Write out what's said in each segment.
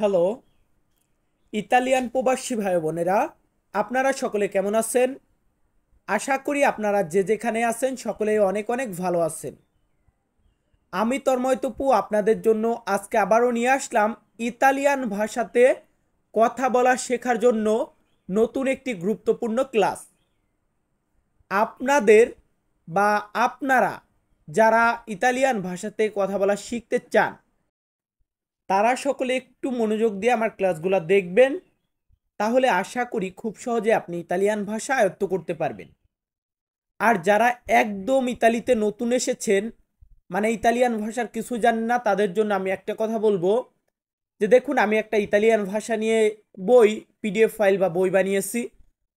Hello, Italian প্রবাসী ভাই বোনেরা, আপনারা সকলে কেমন আছেন? আশা করি আপনারা যে যেখানে আছেন সকলেই অনেক অনেক ভালো আছেন। আমি তন্ময় তপু আপনাদের জন্য আজকে আবারও নিয়ে আসলাম ইতালিয়ান ভাষাতে কথা বলা শেখার জন্য নতুন একটি গুরুত্বপূর্ণ ক্লাস। আপনাদের বা আপনারা যারা ইতালিয়ান ভাষাতে কথা বলা শিখতে চান তারা সকলে একটু মনোযোগ দিয়ে আমার ক্লাসগুলো দেখবেন। তাহলে আশা করি খুব সহজে আপনি ইতালিয়ান ভাষা আয়ত্ত করতে পারবেন। আর যারা একদম ইতালিতে নতুন এসেছেন, মানে ইতালিয়ান ভাষার কিছু জানেন না, তাদের জন্য আমি একটা কথা বলবো যে দেখুন, আমি একটা ইতালিয়ান ভাষা নিয়ে বই, পিডিএফ ফাইল বা বই বানিয়েছি।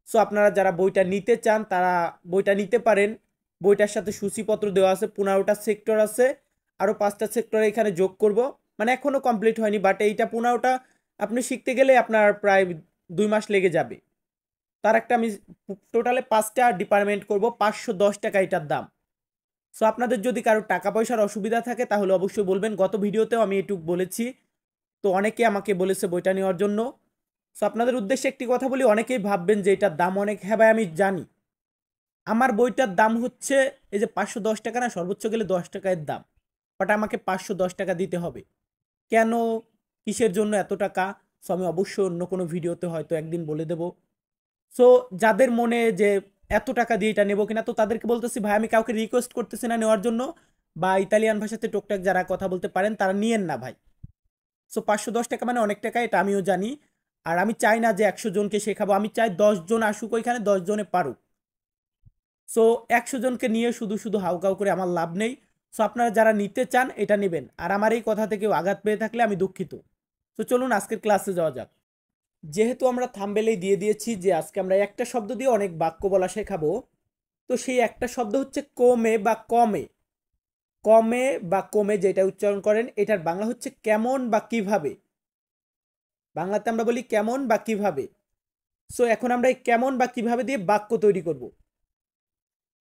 সো আপনারা যারা বইটা নিতে চান তারা বইটা নিতে পারেন। বইটার সাথে সূচিপত্র দেওয়া আছে, 15টা সেক্টর আছে, আরও 5টা সেক্টর এখানে যোগ করব। মানে এখনও কমপ্লিট হয়নি, বাট এইটা 15টা আপনি শিখতে গেলে আপনার প্রায় 2 মাস লেগে যাবে। তার একটা আমি টোটালে 5টা ডিপার্টমেন্ট করব, 510 টাকা এটার দাম। সো আপনাদের যদি কারো টাকা পয়সার অসুবিধা থাকে তাহলে অবশ্যই বলবেন। গত ভিডিওতেও আমি এটুক বলেছি, তো অনেকে আমাকে বলেছে বইটা নেওয়ার জন্য। সো আপনাদের উদ্দেশ্যে একটি কথা বলি, অনেকেই ভাববেন যে এটার দাম অনেক। হ্যাঁ ভাই, আমি জানি। আমার বইটার দাম হচ্ছে এই যে 510 টাকা, না সর্বোচ্চ গেলে 10 টাকার দাম, বাট আমাকে 510 টাকা দিতে হবে। কেন, কিসের জন্য এত টাকা, সো আমি অবশ্যই অন্য কোনো ভিডিওতে হয়তো একদিন বলে দেব। সো যাদের মনে যে এত টাকা দিয়ে এটা নেবো কিনা, তো তাদেরকে বলতেছি ভাই, আমি কাউকে রিকোয়েস্ট করতেছি না নেওয়ার জন্য, বা ইতালিয়ান ভাষাতে টুকটাক যারা কথা বলতে পারেন তারা নিয়েন না ভাই। সো 510 টাকা মানে অনেক টাকা, এটা আমিও জানি। আর আমি চাই না যে 100 জনকে শেখাবো, আমি চাই 10 জন আসুক ওইখানে, 10 জনে পারুক। সো 100 জনকে নিয়ে শুধু শুধু হাউকাউ করে আমার লাভ নেই। সো আপনারা যারা নিতে চান এটা নেবেন, আর আমার এই কথা থেকে আঘাত পেয়ে থাকলে আমি দুঃখিত। তো চলুন আজকের ক্লাসে যাওয়া যাক। যেহেতু আমরা থাম্বনেলেই দিয়ে দিয়েছি যে আজকে আমরা একটা শব্দ দিয়ে অনেক বাক্য বলা শেখাবো, তো সেই একটা শব্দ হচ্ছে কমে বা কমে। কমে বা কমে যেটা উচ্চারণ করেন, এটার বাংলা হচ্ছে কেমন বা কিভাবে। বাংলাতে আমরা বলি কেমন বা কিভাবে। সো এখন আমরা এই কেমন বা কিভাবে দিয়ে বাক্য তৈরি করব।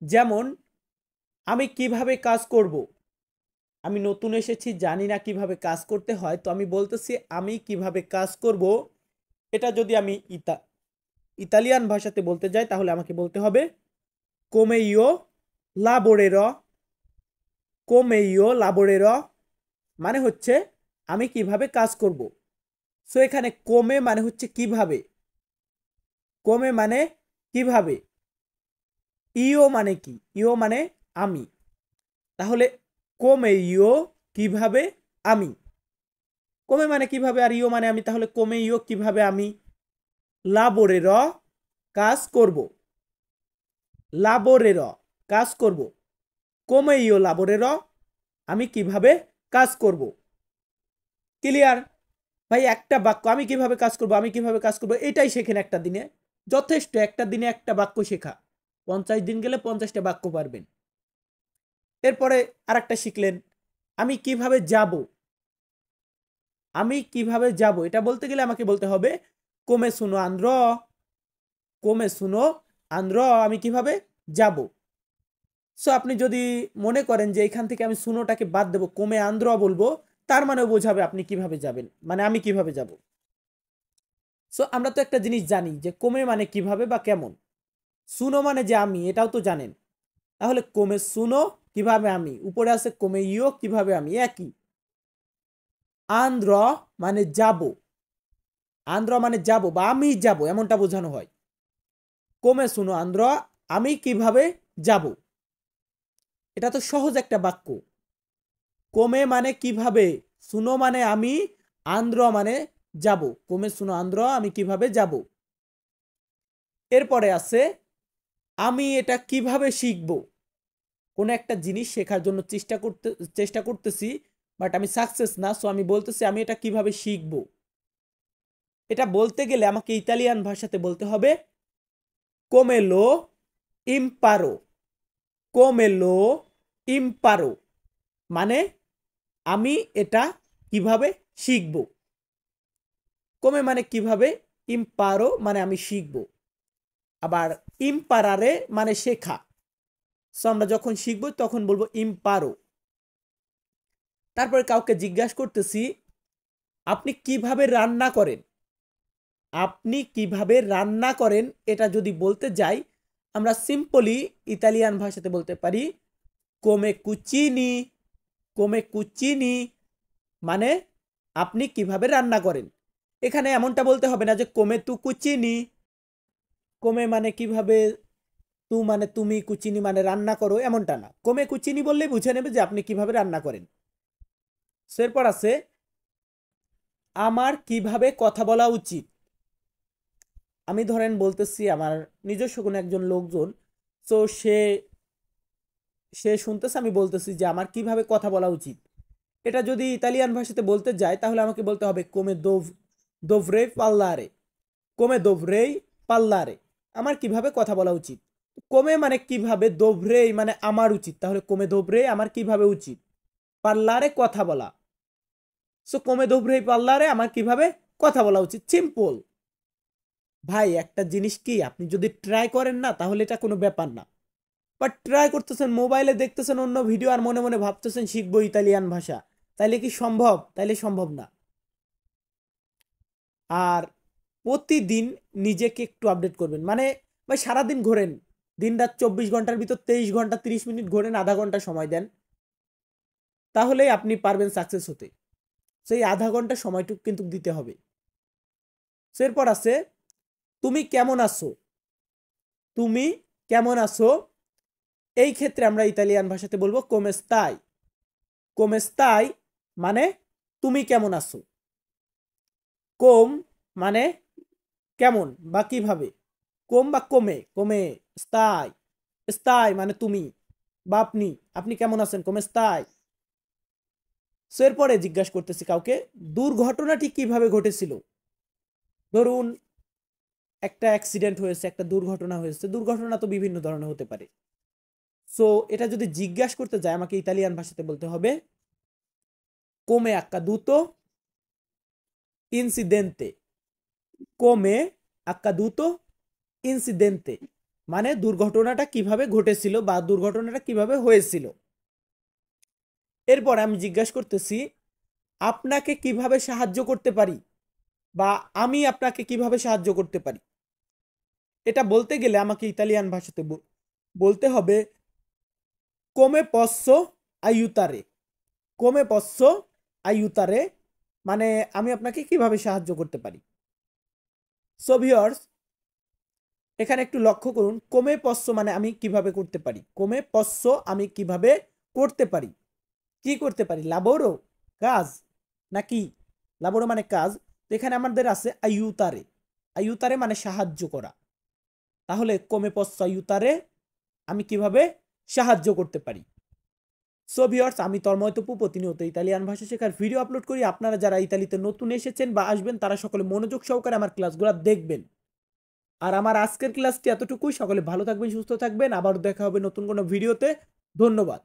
যেমন, আমি কিভাবে কাজ করব। আমি নতুন এসেছি, জানি না কিভাবে কাজ করতে হয়, তো আমি বলতেছি আমি কিভাবে কাজ করব। এটা যদি আমি ইতালিয়ান ভাষাতে বলতে যাই তাহলে আমাকে বলতে হবে come io lavorerò। come io lavorerò মানে হচ্ছে আমি কিভাবে কাজ করব। সো এখানে come মানে হচ্ছে কিভাবে, come মানে কিভাবে, ইও মানে কি, ইও মানে আমি। তাহলে come io কিভাবে আমি, come মানে কিভাবে আর ইও মানে আমি, তাহলে come io কিভাবে আমি lavorerò কাজ করব, lavorerò কাজ করব, come io lavorerò আমি কিভাবে কাজ করব। ক্লিয়ার? ভাই একটা বাক্য আমি কিভাবে কাজ করব, আমি কিভাবে কাজ করব, এটাই শেখেন একটা দিনে, যথেষ্ট। একটা দিনে একটা বাক্য শেখা, 50 দিন গেলে 50টা বাক্য পারবেন। এরপরে আরেকটা শিখলেন, আমি কিভাবে যাব। আমি কিভাবে যাব এটা বলতে গেলে আমাকে বলতে হবে come sono andrò। come sono andrò আমি কিভাবে যাব। সো আপনি যদি মনে করেন যে এখান থেকে আমি সুনোটাকে বাদ দেবো, কমে আন্দ্র বলবো, তার মানে বোঝাবে আপনি কিভাবে যাবেন, মানে আমি কিভাবে যাব। সো আমরা তো একটা জিনিস জানি যে কমে মানে কিভাবে বা কেমন, সুনো মানে যে আমি, এটাও তো জানেন। তাহলে কমে সুনো কিভাবে আমি, উপরে আছে কমে ইও কিভাবে আমি, একই। আন্দ্র মানে যাব, আন্দ্র মানে যাব বা আমি যাব এমনটা বোঝানো হয়। কমে সুনো আন্দ্র আমি কিভাবে যাব, এটা তো সহজ একটা বাক্য। কমে মানে কিভাবে, সুনো মানে আমি, আন্দ্র মানে যাব, কমে সুনো আন্দ্র আমি কিভাবে যাব। এরপরে আছে আমি এটা কিভাবে শিখব। কোনো একটা জিনিস শেখার জন্য চেষ্টা করতেছি, বাট আমি সাকসেস না, সো আমি বলতেছি আমি এটা কিভাবে শিখব। এটা বলতে গেলে আমাকে ইতালিয়ান ভাষাতে বলতে হবে come lo imparo। come lo imparo মানে আমি এটা কিভাবে শিখব। কমে মানে কিভাবে, ইম্পারো মানে আমি শিখব। আবার ইম্পারারে মানে শেখা। সো আমরা যখন শিখবো তখন বলবো ইম্পারো। তারপরে কাউকে জিজ্ঞাসা করতেছি আপনি কিভাবে রান্না করেন, আপনি কিভাবে রান্না করেন এটা যদি বলতে যাই, আমরা সিম্পলি ইতালিয়ান ভাষাতে বলতে পারি কোমে কুচিনি। কোমে কুচিনি মানে আপনি কিভাবে রান্না করেন। এখানে এমনটা বলতে হবে না যে কোমে তু কুচিনি। কোমে মানে কিভাবে, তু মানে তুমি, কুচিনি মানে রান্না করো, এমনটা না। কোমে কুচিনি বললেই বুঝে নেবে যে আপনি কিভাবে রান্না করেন। এরপর আছে আমার কিভাবে কথা বলা উচিত। আমি ধরেন বলতেছি আমার নিজস্ব কোনো একজন লোকজন, তো সে সে শুনতেছে, আমি বলতেছি যে আমার কিভাবে কথা বলা উচিত। এটা যদি ইতালিয়ান ভাষাতে বলতে যাই তাহলে আমাকে বলতে হবে কোমে দোভরে পাল্লারে। কোমে দোভরেই পাল্লারে, আমার কিভাবে কথা বলা উচিত। কোমে মানে কিভাবে, দোভরেই মানে আমার উচিত, তাহলে কোমে দোভরে আমার কিভাবে উচিত, পাল্লারে কথা বলা। সো কোমে দোভরেই পাল্লারে আমার কিভাবে কথা বলা উচিত, সিম্পল। ভাই একটা জিনিস কি, আপনি যদি ট্রাই করেন না তাহলে এটা কোনো ব্যাপার না। বাট ট্রাই করতেছেন, মোবাইলে দেখতেছেন অন্য ভিডিও, আর মনে মনে ভাবতেছেন শিখবো ইতালিয়ান ভাষা, তাইলে কি সম্ভব? তাইলে সম্ভব না। আর প্রতিদিন নিজেকে একটু আপডেট করবেন, মানে ভাই সারাদিন ঘোরেন, দিন রাত 24 ঘন্টার ভিতর 23 ঘন্টা 30 মিনিট ঘোরেন, আধা ঘন্টা সময় দেন, তাহলেই আপনি পারবেন সাকসেস হতে। সেই আধা ঘন্টা সময়টুকু কিন্তু দিতে হবে। এরপর আছে তুমি কেমন আছো। তুমি কেমন আছো, এই ক্ষেত্রে আমরা ইতালিয়ান ভাষাতে বলবো কোমেস্তাই। কোমেস্তাই মানে তুমি কেমন আছো। কোম মানে কেমন বা কিভাবে, কোম বা কোমে, কোমে স্তাই, স্তাই মানে তুমি বা আপনি, আপনি কেমন আছেন, কোমেস্তাই। এরপরে জিজ্ঞাসা করতেছি কাউকে দুর্ঘটনাটি কিভাবে ঘটেছিল। ধরুন একটা অ্যাক্সিডেন্ট হয়েছে, একটা দুর্ঘটনা হয়েছে, দুর্ঘটনা তো বিভিন্ন ধরনের হতে পারে। সো এটা যদি জিজ্ঞাসা করতে যায় আমাকে ইতালিয়ান ভাষাতে বলতে হবে কোমে accaduto incidente। কোমে accaduto incidente মানে দুর্ঘটনাটা কিভাবে ঘটেছিল বা দুর্ঘটনাটা কিভাবে হয়েছিল। এরপর আমি জিজ্ঞাসা করতেছি আপনাকে কিভাবে সাহায্য করতে পারি বা আমি আপনাকে কিভাবে সাহায্য করতে পারি। এটা বলতে গেলে আমাকে ইতালিয়ান ভাষাতে বলতে হবে কোমে পসসো আইউতারে। কোমে পসসো আইউতারে মানে আমি আপনাকে কিভাবে সাহায্য করতে পারি। সো ভিউয়ার্স, এখানে একটু লক্ষ্য করুন, কোমে পসসো মানে আমি কিভাবে করতে পারি, কোমে পসসো আমি কিভাবে করতে পারি, কি করতে পারি, লাবোরো কাজ নাকি, লাবোরো মানে কাজ। তো এখানে আমাদের আছে আইউতারে। আইউতারে মানে সাহায্য করা, তাহলে কোমে পসসো আইউতারে আমি কিভাবে সাহায্য করতে পারি। সো ভিউয়ার্স, আমি তন্ময় তপু প্রতিনিয়ত ইতালিয়ান ভাষা শেখার ভিডিও আপলোড করি। আপনারা যারা ইতালিতে নতুন এসেছেন বা আসবেন তারা সকলে মনোযোগ সহকারে আমার ক্লাসগুলো দেখবেন। আর আমার আজকের ক্লাসটি এতটুকুই। সকলে ভালো থাকবেন, সুস্থ থাকবেন, আবার দেখা হবে নতুন কোনো ভিডিওতে। ধন্যবাদ।